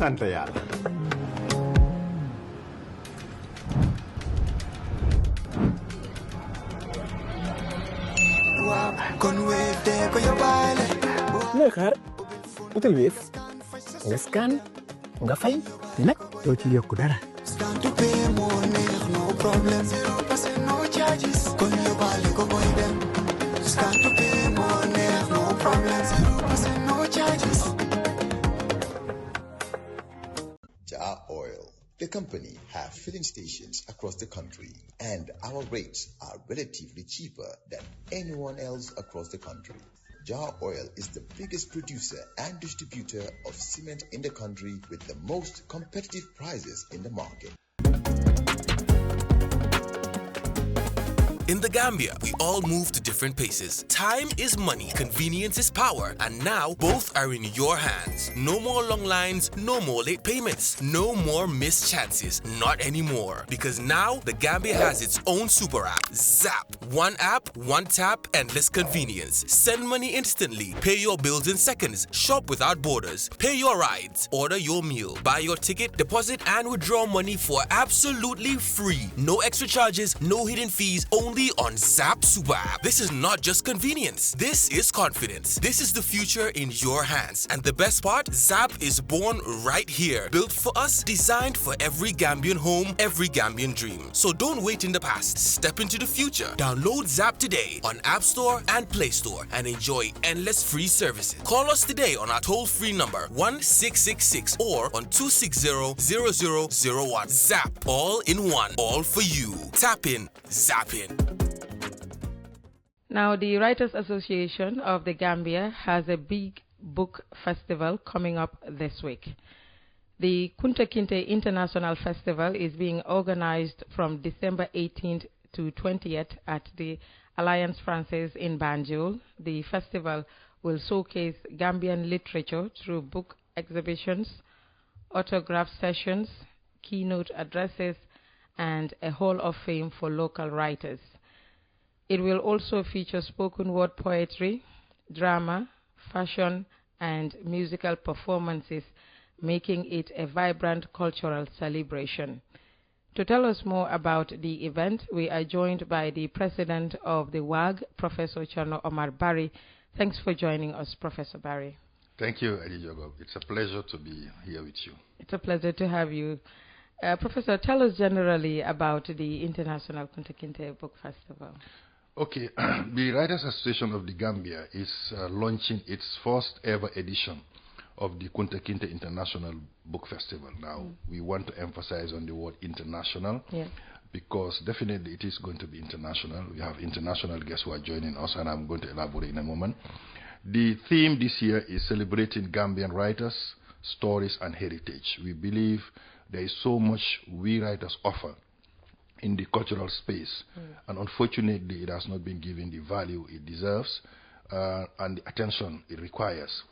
sant yàlla. looy xaar utal Wave nga scan nga fay te nag doo ci yokku dara. Jar Oil, the company, have filling stations across the country, and our rates are relatively cheaper than anyone else across the country. Jar Oil is the biggest producer and distributor of cement in the country with the most competitive prices in the market. In the Gambia, we all move to different paces. Time is money, convenience is power, and now both are in your hands. No more long lines, no more late payments, no more missed chances. Not anymore. Because now the Gambia has its own super app, Zap. One app, one tap, endless convenience. Send money instantly, pay your bills in seconds, shop without borders, pay your rides, order your meal, buy your ticket, deposit and withdraw money for absolutely free. No extra charges, no hidden fees, only on Zap Super App. This is not just convenience. This is confidence. This is the future in your hands. And the best part, Zap is born right here. Built for us, designed for every Gambian home, every Gambian dream. So don't wait in the past. Step into the future. Download Zap today on App Store and Play Store and enjoy endless free services. Call us today on our toll-free number 1666 or on 260-0001. Zap, all in one, all for you. Tap in, zap in. Now, the Writers Association of the Gambia has a big book festival coming up this week. The Kinteh International Festival is being organized from December 18th to 20th at the Alliance Française in Banjul. The festival will showcase Gambian literature through book exhibitions, autograph sessions, keynote addresses, and a Hall of Fame for local writers. It will also feature spoken word poetry, drama, fashion, and musical performances, making it a vibrant cultural celebration. To tell us more about the event, we are joined by the president of the WAG, Professor Cherno Omar Barry. Thanks for joining us, Professor Barry. Thank you, Eddie Jogob. It's a pleasure to be here with you. It's a pleasure to have you. Professor, tell us generally about the International Kinteh Book Festival. Okay, the Writers Association of the Gambia is launching its first ever edition of the Kinteh International Book Festival. Now, we want to emphasize on the word international, because definitely it is going to be international. We have international guests who are joining us, and I'm going to elaborate in a moment. The theme this year is celebrating Gambian writers, stories, and heritage. We believe there is so much we writers offer in the cultural space, and unfortunately it has not been given the value it deserves and the attention it requires.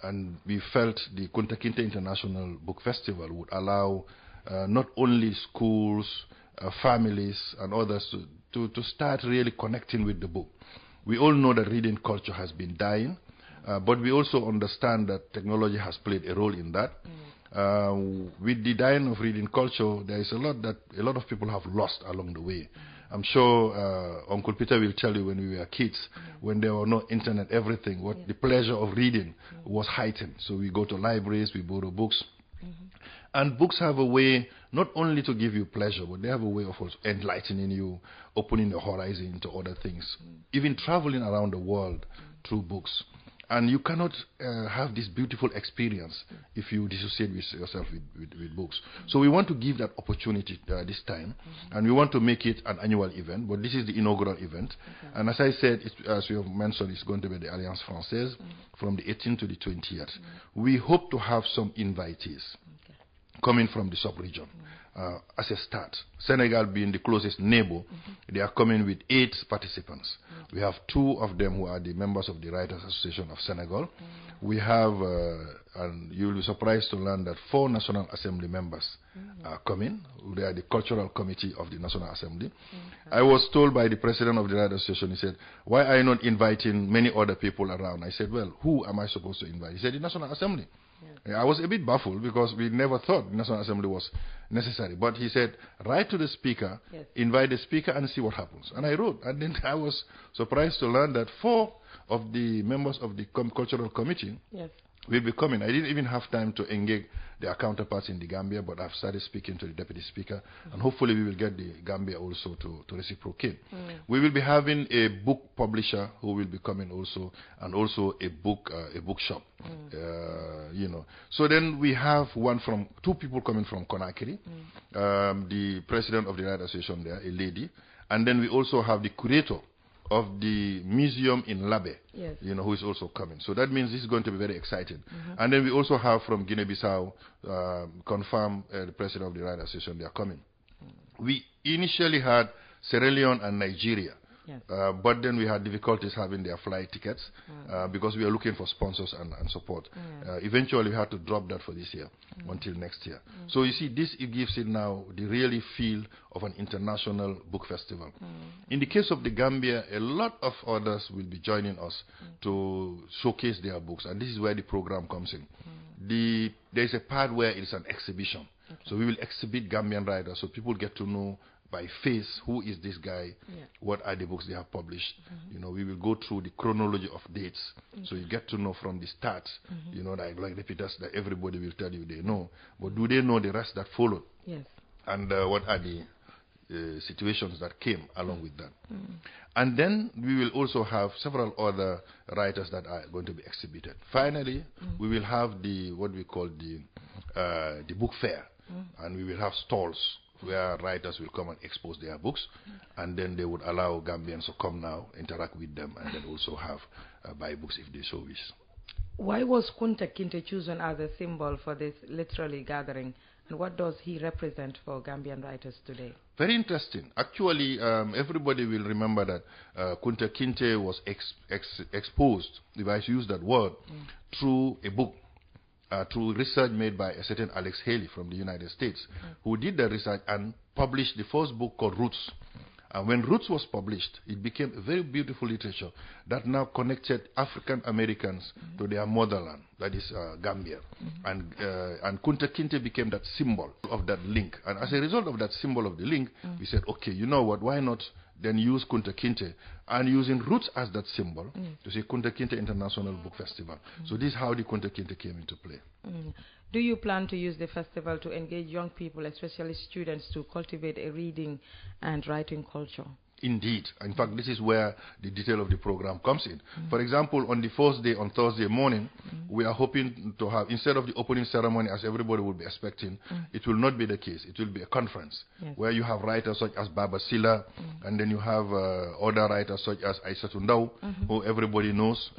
And we felt the Kinteh International Book Festival would allow not only schools, families and others to start really connecting with the book. We all know that reading culture has been dying, but we also understand that technology has played a role in that. With the dying of reading culture, there is a lot of people have lost along the way. I'm sure Uncle Peter will tell you when we were kids, when there were no internet, everything, the pleasure of reading was heightened. So we go to libraries, we borrow books. And books have a way not only to give you pleasure, but they have a way of also enlightening you, opening the horizon to other things, even traveling around the world through books. And you cannot have this beautiful experience if you dissociate yourself with books. So we want to give that opportunity this time, and we want to make it an annual event, but this is the inaugural event. And as I said, as we have mentioned, it's going to be the Alliance Française from the 18th to the 20th. We hope to have some invitees coming from the sub-region as a start. Senegal being the closest neighbor, they are coming with 8 participants. We have 2 of them who are the members of the Writers Association of Senegal. We have, and you will be surprised to learn that 4 National Assembly members are coming. They are the Cultural Committee of the National Assembly. I was told by the president of the Writers Association, he said, why are you not inviting many other people around? I said, well, who am I supposed to invite? He said, the National Assembly. Yes. I was a bit baffled because we never thought the National Assembly was necessary. But he said, write to the Speaker, yes. invite the Speaker and see what happens. And I wrote. And then I was surprised to learn that 4 of the members of the Cultural Committee yes. will be coming. I didn't even have time to engage their counterparts in the Gambia, but I've started speaking to the Deputy Speaker, and hopefully we will get the Gambia also to reciprocate. We will be having a book publisher who will be coming also, and also a bookshop. You know. So then we have 2 people coming from Conakry, the president of the Right Association there, a lady, and then we also have the curator of the museum in Labe, yes. you know, who is also coming. So that means this is going to be very exciting. And then we also have from Guinea-Bissau, confirmed the president of the Right Association, they are coming. We initially had Sierra Leone and Nigeria, yes. But then we had difficulties having their flight tickets because we are looking for sponsors and support. Eventually we had to drop that for this year until next year. So you see, this it gives it now the really feel of an international book festival. In the case of the Gambia, a lot of others will be joining us to showcase their books, and this is where the program comes in. There is a part where it is an exhibition. Okay. So we will exhibit Gambian writers so people get to know by face who is this guy, what are the books they have published. You know, we will go through the chronology of dates, so you get to know from the start, you know, like repeaters that everybody will tell you they know, but do they know the rest that followed? Yes. And what are the situations that came along with that? And then we will also have several other writers that are going to be exhibited. Finally, we will have what we call the book fair, and we will have stalls where writers will come and expose their books, and then they would allow Gambians to come now, interact with them, and then also have buy books if they so wish. Why was Kunta Kinteh chosen as a symbol for this literary gathering, and what does he represent for Gambian writers today? Very interesting. Actually, everybody will remember that Kunta Kinteh was exposed, if I use that word, through a book. Through research made by a certain Alex Haley from the United States, who did the research and published the first book called Roots. And when Roots was published, it became a very beautiful literature that now connected African Americans to their motherland, that is Gambia. And Kunta Kinteh became that symbol of that link. And as a result of that symbol of the link, we said, okay, you know what, why not then use Kunta Kinteh, and using Roots as that symbol to say Kunta Kinteh International Book Festival. So this is how the Kunta Kinteh came into play. Do you plan to use the festival to engage young people, especially students, to cultivate a reading and writing culture? Indeed. In fact, this is where the detail of the program comes in. For example, on the first day, on Thursday morning, we are hoping to have, instead of the opening ceremony as everybody would be expecting, it will not be the case. It will be a conference where you have writers such as Baba Silla, and then you have other writers such as Aissatou Ndaw, who everybody knows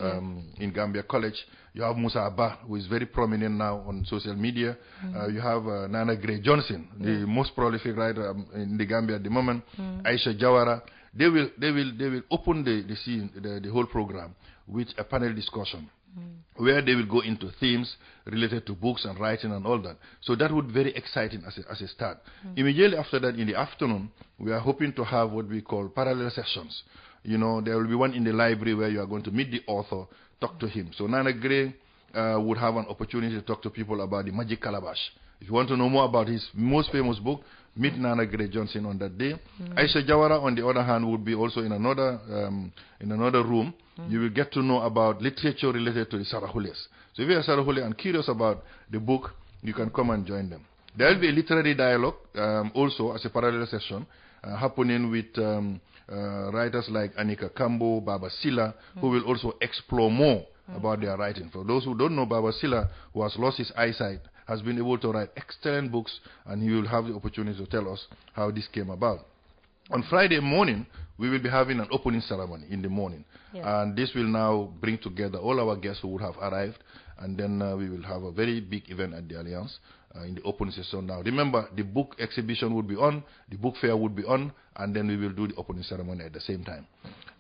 in Gambia College. You have Musa Abba, who is very prominent now on social media. You have Nana Gray Johnson, the most prolific writer in the Gambia at the moment. Aisha Jawara. They will open the whole program with a panel discussion where they will go into themes related to books and writing and all that. So that would be very exciting as a start. Immediately after that, in the afternoon, we are hoping to have what we call parallel sessions. You know, there will be one in the library where you are going to meet the author, talk to him. So Nana Gray would have an opportunity to talk to people about the Magic Calabash. If you want to know more about his most famous book, meet Nana Gray Johnson on that day. Aisha Jawara, on the other hand, would be also in another room. You will get to know about literature related to the Sarahules. So if you are Sarahule and curious about the book, you can come and join them. There will be a literary dialogue also as a parallel session happening with writers like Anika Kambo, Baba Silla, who will also explore more about their writing. For those who don't know, Baba Silla, who has lost his eyesight, has been able to write excellent books, and he will have the opportunity to tell us how this came about. On Friday morning, we will be having an opening ceremony in the morning. And this will now bring together all our guests who would have arrived, and then we will have a very big event at the Alliance in the opening session. Now, remember, the book exhibition would be on, the book fair would be on, and then we will do the opening ceremony at the same time.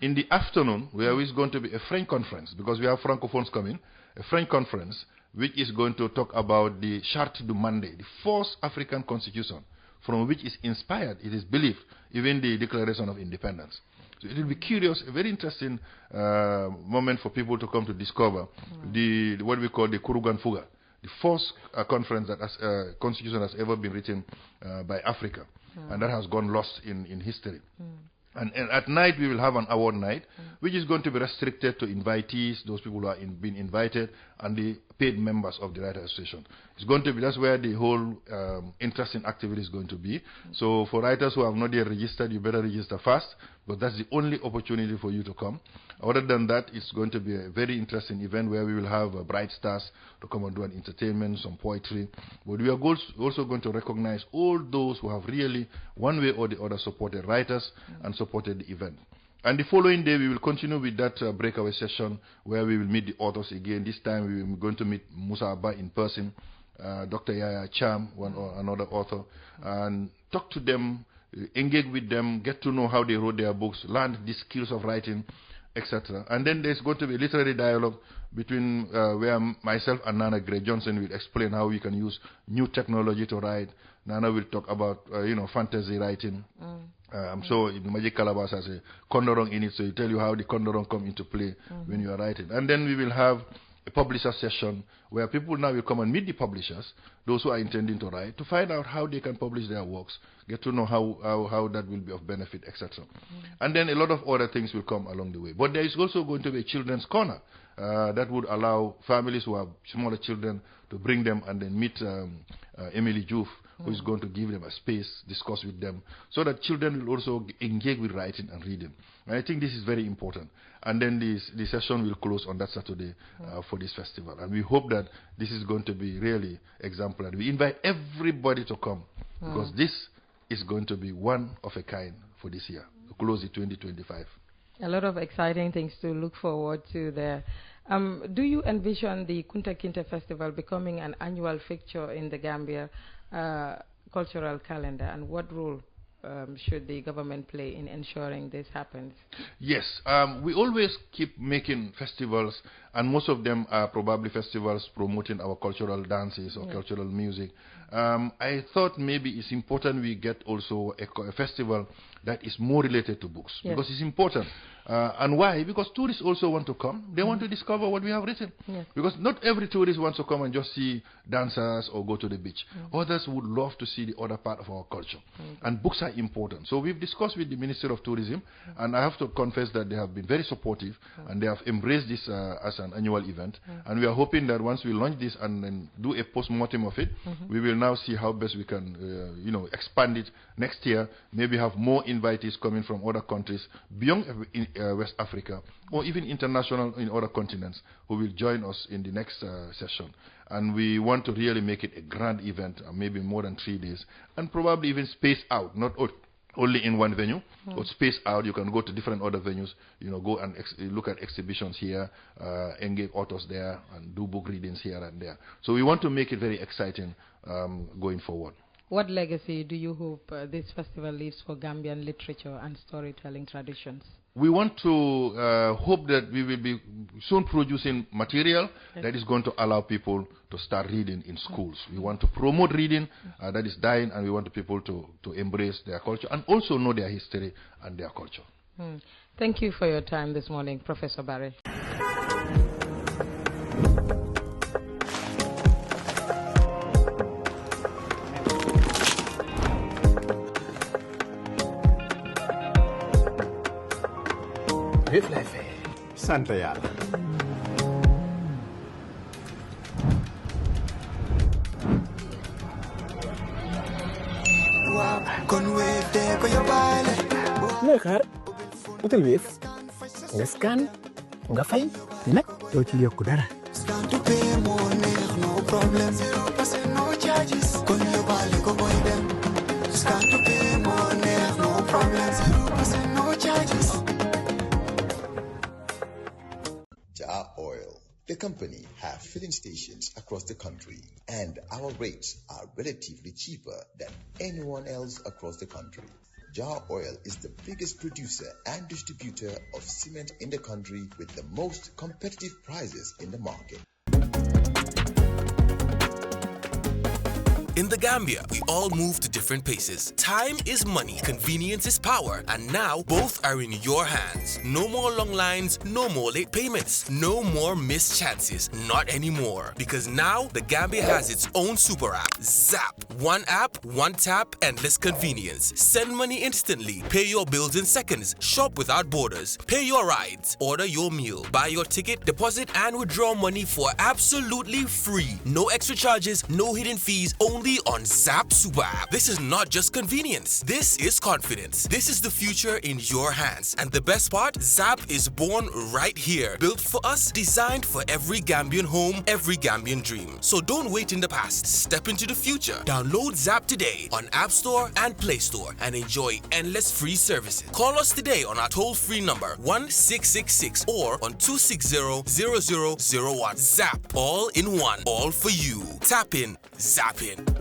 In the afternoon, there is going to be a French conference, because we have Francophones coming, a French conference, which is going to talk about the Charte du Mandé, the first African constitution, from which is inspired, it is believed, even the Declaration of Independence. So it will be curious, a very interesting moment for people to come to discover what we call the Kurugan Fuga, the first conference that constitution has ever been written by Africa, and that has gone lost in history. And at night we will have an award night, which is going to be restricted to invitees, those people who are being invited, and the paid members of the Writers Association. It's going to be, that's where the whole interesting activity is going to be. So for writers who have not yet registered, you better register fast, but that's the only opportunity for you to come. Other than that, it's going to be a very interesting event where we will have bright stars to come and do an entertainment, some poetry. But we are also going to recognize all those who have really, one way or the other, supported writers and supported the event. And the following day, we will continue with that breakaway session where we will meet the authors again. This time, we are going to meet Musa Abba in person, Dr. Yaya Cham, another author, and talk to them, engage with them, get to know how they wrote their books, learn the skills of writing, etc. And then there's going to be a literary dialogue between where myself and Nana Gray Johnson will explain how we can use new technology to write. Nana will talk about fantasy writing. So in Magic Calabash has a Kondorong in it, so you tell you how the Kondorong come into play when you are writing. And then we will have a publisher session where people now will come and meet the publishers, those who are intending to write, to find out how they can publish their works, get to know how that will be of benefit, etc. And then a lot of other things will come along the way. But there is also going to be a children's corner that would allow families who have smaller children to bring them and then meet Emily Juf, who is going to give them a space, discuss with them, so that children will also engage with writing and reading. And I think this is very important. And then the session will close on that Saturday for this festival. And we hope that this is going to be really exemplary. We invite everybody to come, because this is going to be one of a kind for this year, to close it 2025. A lot of exciting things to look forward to there. Do you envision the Kunta Kinteh Festival becoming an annual fixture in the Gambia cultural calendar, and what role should the government play in ensuring this happens? Yes, we always keep making festivals, and most of them are probably festivals promoting our cultural dances or cultural music. I thought maybe it's important we get also a festival that is more related to books, because it's important. And why? Because tourists also want to come. They want to discover what we have written. Because not every tourist wants to come and just see dancers or go to the beach. Others would love to see the other part of our culture. And books are important. So we've discussed with the Ministry of Tourism, and I have to confess that they have been very supportive, and they have embraced this as an annual event. And we are hoping that once we launch this and then do a post-mortem of it, we will now see how best we can expand it next year, maybe have more invitees coming from other countries beyond West Africa, or even international in other continents, who will join us in the next session. And we want to really make it a grand event, maybe more than 3 days, and probably even space out, not only in one venue, but space out. You can go to different other venues, go and look at exhibitions here, engage authors there, and do book readings here and there. So we want to make it very exciting going forward. What legacy do you hope this festival leaves for Gambian literature and storytelling traditions? We want to hope that we will be soon producing material that is going to allow people to start reading in schools. We want to promote reading that is dying, and we want the people to embrace their culture and also know their history and their culture. Thank you for your time this morning, Professor Barry. Santa Yala. Looy xaar utal Wave nga scan nga fay nag doo ci yokku dara. Jar Oil, the company, have filling stations across the country, and our rates are relatively cheaper than anyone else across the country. Jar Oil is the biggest producer and distributor of cement in the country with the most competitive prices in the market. In the Gambia, we all move to different paces. Time is money, convenience is power, and now both are in your hands. No more long lines, no more late payments, no more missed chances, not anymore. Because now the Gambia has its own super app, Zap. One app, one tap, endless convenience. Send money instantly, pay your bills in seconds, shop without borders, pay your rides, order your meal, buy your ticket, deposit and withdraw money for absolutely free. No extra charges, no hidden fees, only on Zap Super App. This is not just convenience, this is confidence. This is the future in your hands. And the best part, Zap is born right here. Built for us, designed for every Gambian home, every Gambian dream. So don't wait in the past, step into the future. Download Zap today on App Store and Play Store and enjoy endless free services. Call us today on our toll-free number 1666 or on 260-0001. Zap, all in one, all for you. Tap in, zap in.